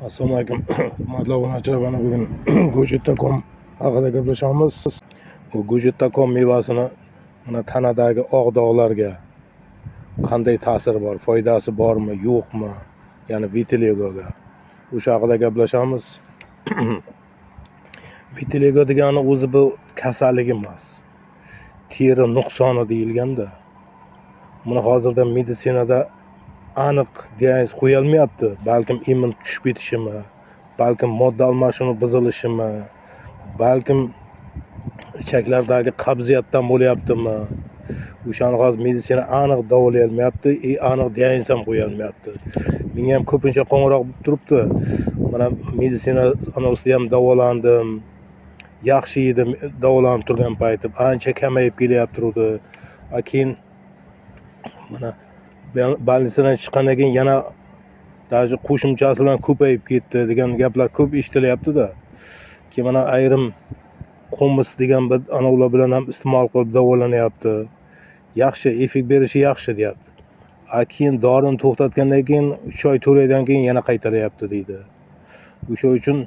Assalomu alaykum. Hurmatli obunachilar, mana bugun Go'jetda.com haqida gaplashamiz. Bu Go'jetda.com mevasini mana tanadagi oq dog'larga qanday ta'siri bor, foydasi bormi, yo'qmi, ya'ni vitiligoga. O'sha haqida gaplashamiz. Vitiligo degani o'zi bu kasallik emas. Teri nuqsoni deyilganda. Buni hozirda meditsinada aniq diagnoz qo'yilmayapti. Balkim immun tushib ketishimi, balkim modda almashinuvi buzilishimi, balkim ichaklardagi qabziyatdan bo'lyaptimi. O'shani hozir meditsina aniq davolay olmayapti, aniq diagnoz ham qo'ya olmayapti. Menga ham ko'pincha qo'ng'iroq bo'lib turibdi. Mana meditsina ustida ham davolandim. Yaxshi edim davolanib turgan paytim, ancha kamayib kelyapti. Keyin mana больницаdan chiqqandan keyin yana даже qo'shimchasi bilan ko'payib ketdi degan gaplar ko'p eshitilyapti-da. Keyin mana ayrim qo'mis degan bir anovlar bilan ham iste'mol qilib davolanyapti. Yaxshi, effekt berishi yaxshi deyapti. Keyin dorini to'xtatgandan keyin 3 oy 4 oydan keyin yana qaytaryapti deydi. O'sha uchun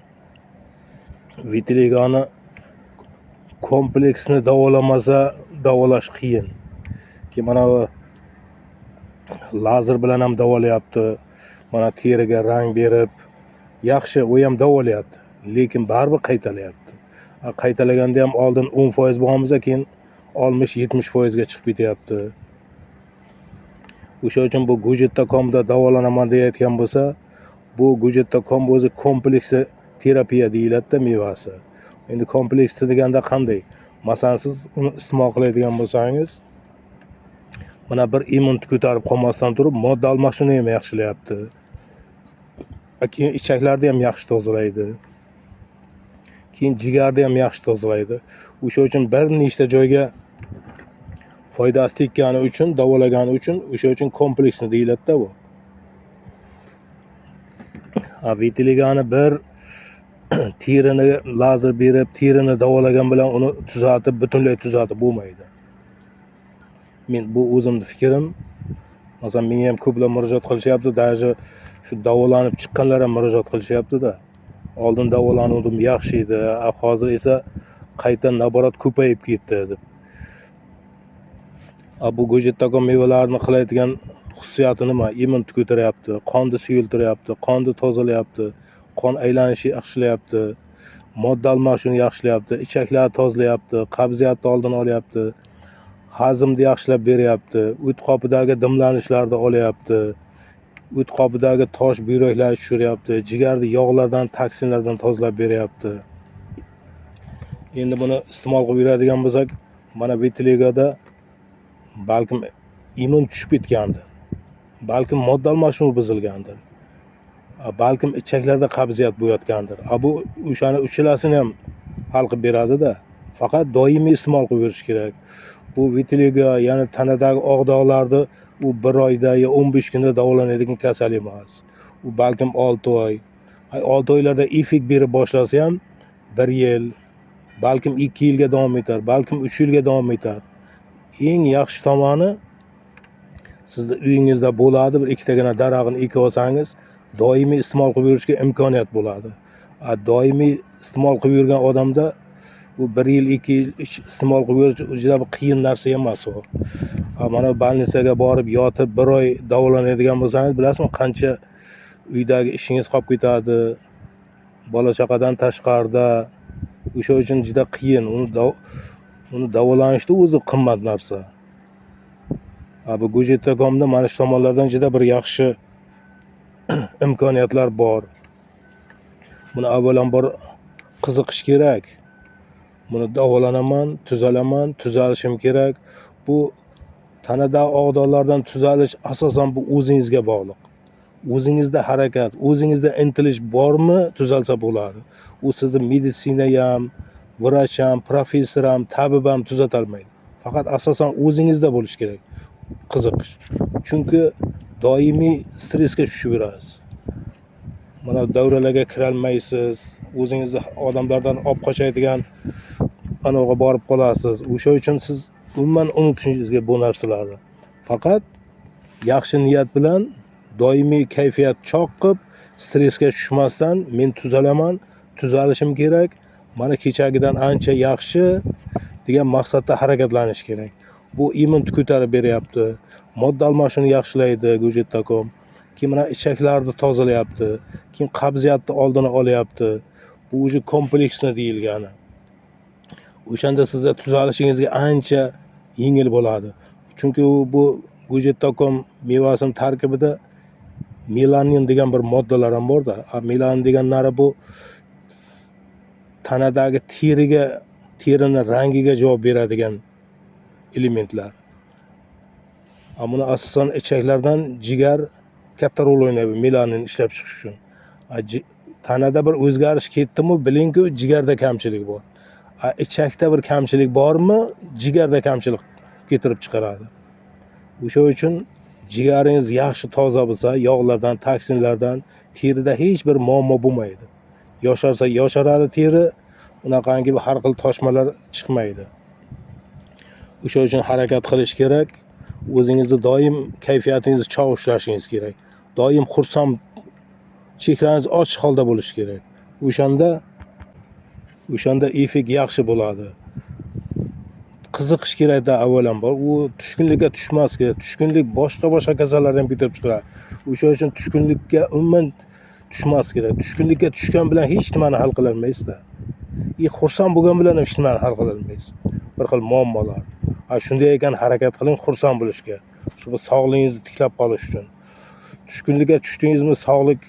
vitiligoni kompleksni davolamasa davolash qiyin. Keyin mana lazer bilan ham davolayapti. Mana teriga rang berib, yaxshi, u ham davolayapti. Lekin baribir qaytalayapti. Qaytalaganda ham oldin 10% bo'lgan bo'lsa, keyin 60-70% ga chiqib ketyapti. O'sha uchun bu Go'jetda.com da davolanaman deyotgan bo'lsa, bu Go'jetda.com o'zi kompleksi terapiya deyiladi-da mevasi. Endi kompleksi deganda qanday? Masalan, siz uni iste'mol qiladigan bo'lsangiz, mana bir immun ko'tarib qolmasdan turib, modda almashinuvini ham yaxshilayapti. Keyin ichaklarni ham yaxshi tozalaydi. Keyin jigarni ham yaxshi tozalaydi. O'sha uchun bir nechta joyga foydasi tekkani uchun, davolagani uchun, o'sha uchun kompleksni deyiladi-da bu. Vitiligoni bir terini lazer berib, terini davolagan bilan uni tuzatib, butunlay tuzatib bo'lmaydi. Men bu o'zimning fikrim. Masalan, menga ham ko'plar murojaat qilishyapti, даже shu davolanib chiqqanlar ham murojaat qilishyapti-da. Oldin davolanuvdim, yaxshi edi, hozir esa qayta naborat ko'payib ketdi deb. Bu Go'jetda.com mevalarni qilayotgan xususiyati nima? Immun ko'taryapti, qonni suyultiryapti, qonni tozalayapti, qon aylanishini yaxshilayapti, modda almashinuvini yaxshilayapti, ichaklarni tozalayapti, qabziyatni oldini olyapti, hazmni yaxshilab beryapti, o't qopidagi dimlanishlarni olyapti, o't qopidagi tosh buyraklarni tushiryapti, jigarni yog'lardan, toksinlardan tozalab beryapti. Endi buni iste'mol qilib yuradigan bo'lsak, mana vitiligoda balkim immun tushib ketgandir. Balkim modda almashinuvi buzilgandir. Balkim ichaklarda qabziyat bo'layotgandir. Bu o'shani uchilasini ham hal qilib beradi-da. Faqat doimiy iste'mol qilib yurish kerak. Bu vitiligo, ya'ni tanadagi oq dog'larni u 1 oyda yo 15 kunda davolanadigan kasal emas. U balkim 6 oy. 6 oylarda effekt berib boshlasa ham 1 yil, balkim 2 yilga davom etar, balkim 3 yilga davom etar. Eng yaxshi tomoni, sizni uyingizda bo'ladi, bir ikkitagina daraxtni ekib olsangiz, doimiy iste'mol qilib yurishga imkoniyat bo'ladi. Doimiy iste'mol qilib yurgan odamda bu 1 yil, 2 yil iste'mol qilib yurish juda bir qiyin narsa emas u. Mana больницаga borib yotib 1 oy davolanadigan bo'lsangiz, bilasizmi, qancha uydagi ishingiz qolib ketadi, bola chaqadan tashqarida. O'sha uchun juda qiyin. Uni davolanishda o'zi qimmat narsa. Bu Go'jetda.comda mana shu tomonlardan juda bir yaxshi imkoniyatlar bor. Buni avvalambor qiziqish kerak. Buni davolanaman, tuzalaman, tuzalishim kerak. Bu tanada oq dog'lardan tuzalish asosan bu o'zingizga bog'liq. O'zingizda harakat, o'zingizda intilish bormi, tuzalsa bo'ladi. U sizni meditsina ham, vrach ham, professor ham, tabib ham tuzata olmaydi. Faqat asosan o'zingizda bo'lish kerak. Qiziqish. Chunki doimiy stressga tushib yurasiz. Mana davralarga kira olmaysiz, o'zingizni odamlardan olib qochadigan anoga borib qolasiz. O'sha uchun siz umuman unutishingizga bu narsalarni. Faqat yaxshi niyat bilan doimiy kayfiyat cho'qqib, stressga tushmasdan men tuzalaman, tuzalishim kerak, mana kechagidan ancha yaxshi degan maqsadda harakatlanish kerak. Bu immunni ko'tarib beryapti, modda almashuvini yaxshilaydi Go'jet.com. Keyin mana ichaklarni tozalayapti, keyin qabziyatni oldini olyapti. Bu уже kompleksni deyilgani. O'shanda sizga tuzalishingizga ancha yengil bo'ladi. Chunki bu Go'jet.com mevasining tarkibida melanin degan bir moddalar ham bor-da. Melanin deganlari bu tanadagi terini rangiga javob beradigan elementlar. Buni asosan ichaklardan jigar katta rol o'ynaydi melanin ishlab chiqish uchun. Tanada bir o'zgarish ketdimi, bilingki jigarda kamchilik bor. Ichakda bir kamchilik bormi, jigarda kamchilik keltirib chiqaradi. O'sha uchun jigaringiz yaxshi toza bo'lsa, yog'lardan, toksinlardan terida hech bir muammo bo'lmaydi. Yosharsa yosharadi teri, unaqangi har xil toshmalar chiqmaydi. O'sha uchun harakat qilish kerak. O'zingizni doim kayfiyatingizni chog' ushlashingiz kerak. Doim xursand, chehrangiz ochiq holda bo'lishi kerak. O'shanda effekt yaxshi bo'ladi. Qiziqish kerakda avvalambor. U tushkunlikka tushmas kerak. Tushkunlik boshqa kasallardan keltirib chiqaradi. O'sha uchun tushkunlikka umuman tushmas kerak. Tushkunlikka tushgan bilan hech nimani hal qila olmaysiz-da. Xursand bo'lgan bilan hech nimani hal qila olmaysiz. Bir xil muammolar. Shunday ekan harakat qiling xursand bo'lishga. Shu sog'lig'ingizni tiklab qolish uchun. Tushkunlikka tushdingizmi, sog'lik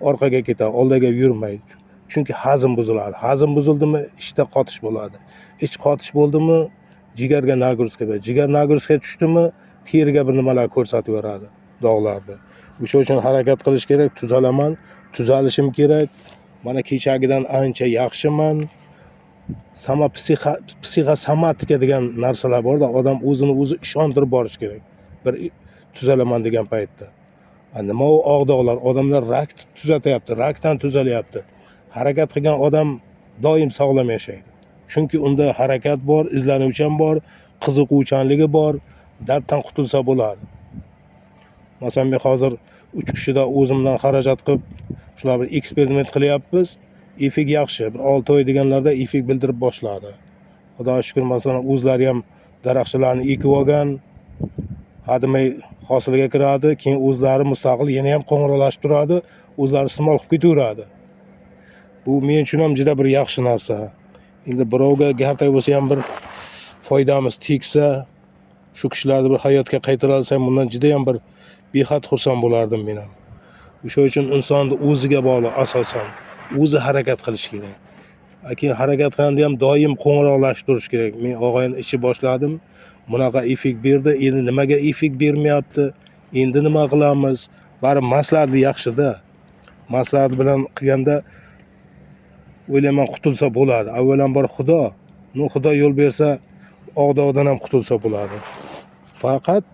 orqaga ketadi, oldiga yurmaydi. Chunki hazm buziladi. Hazm buzildimi, ichda qotish bo'ladi. Ich qotish bo'ldimi, jigarga nagruzka beradi. Jigar nagruzka tushdimi, teriga bir nimalar ko'rsatib beradi, dog'larni. O'sha uchun harakat qilish kerak, tuzalaman, tuzalishim kerak. Mana kechagidan ancha yaxshiman. Psixosomatika degan narsalar bor-da, odam o'zini o'zi ishontirib borish kerak. Bir tuzalaman degan paytda. Nima u og'doqlar, odamlar rak tuzatyapti, rakdan tuzalyapti. Harakat qilgan odam doim sog'lom yashaydi. Chunki unda harakat bor, izlanuvchan bor, qiziquvchanligi bor, darddan qutulsa bo'ladi. Masalan, men hozir 3 kishida o'zimdan xarajat qilib, shular bir eksperiment qilyapmiz. Effekt yaxshi. Bir 6 oy deganlarda effekt bildirib boshladi. Xudoga shukr, masalan, o'zlari ham daraxtlarni ekib olgan, hademay hosilga kiradi, keyin o'zlari mustaqil yana ham qo'ng'iroqlashib turadi, o'zlari iste'mol qilib ketaveradi. Bu men uchun ham juda bir yaxshi narsa. Endi birovga gartay bo'lsa ham bir foydamiz tegsa, shu kishilarni bir hayotga qaytara olsam, bundan juda ham bir behad xursand bo'lardim men ham. O'sha uchun insonni o'ziga bog'liq asosan. O'zi harakat qilish kerak. Keyin harakat qilganda ham doim qo'ng'iroqlashib turish kerak. Men og'ayni ishi boshladim, bunaqa effekt berdi, endi nimaga effekt bermayapti? Endi nima qilamiz? Bari maslahat yaxshi-da. Maslahat bilan qilganda o'ylayman qutulsa bo'ladi. Avvalambor Xudo, Xudo yo'l bersa, og'doqdan ham qutulsa bo'ladi. Faqat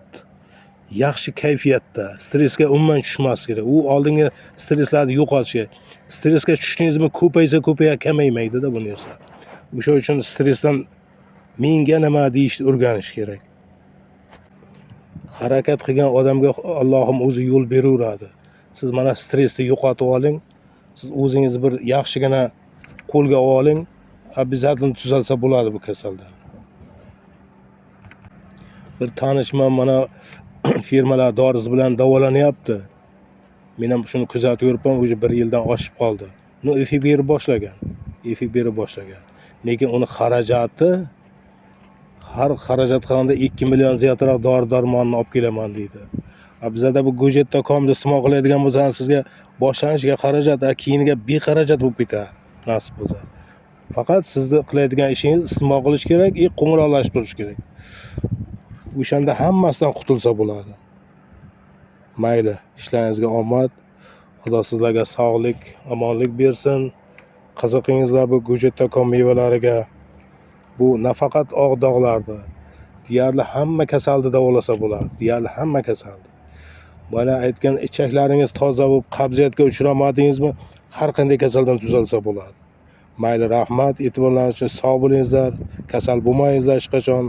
yaxshi kayfiyatda, stressga umuman tushmas kerak. U oldingi stresslarni yo'qotish kerak. Stressga tushdingizmi, ko'paysa kamaymaydi-da bu narsa. O'sha uchun stressdan menga nima deyishni o'rganish kerak. Harakat qilgan odamga Allohim o'zi yo'l beraveradi. Siz mana stressni yo'qotib oling. Siz o'zingizni bir yaxshigina qo'lga oling, обязательно tuzalsa bo'ladi bu kasaldan. Bir tanishman mana firmalar dorisi bilan davolanyapti. Men ham shuni kuzatib yuribman, o'zi 1 yildan oshib qoldi. Effekt berib boshlagan. Lekin uni xarajati har xarajat qilganda 2 million ziyodroq dori-darmonni olib kelaman deydi. Bizda bu Go'jet.comda iste'mol qiladigan bo'lsangiz, sizga boshlanishga xarajat, keyinga bexarajat bo'lib ketadi, nasib bo'lsa. Faqat sizni qiladigan ishingiz iste'mol qilish kerak, qo'ng'iroqlashib turish kerak. O'shanda hammasidan qutulsa bo'ladi. Mayli, ishlaringizga omad. Xudo sizlarga sog'lik, omonlik bersin. Qiziqingizlar bu Go'jet.com mevalariga. Bu nafaqat og'doqlarni, deyarli hamma kasalni davolasa bo'ladi. Deyarli hamma kasalni. Mana aytgan ichaklaringiz toza bo'lib, qabziyatga uchramadingizmi, har qanday kasaldan tuzalsa bo'ladi. Mayli, rahmat, e'tiborlaringiz uchun sog' bo'lingizlar, kasal bo'lmangizlar hech qachon.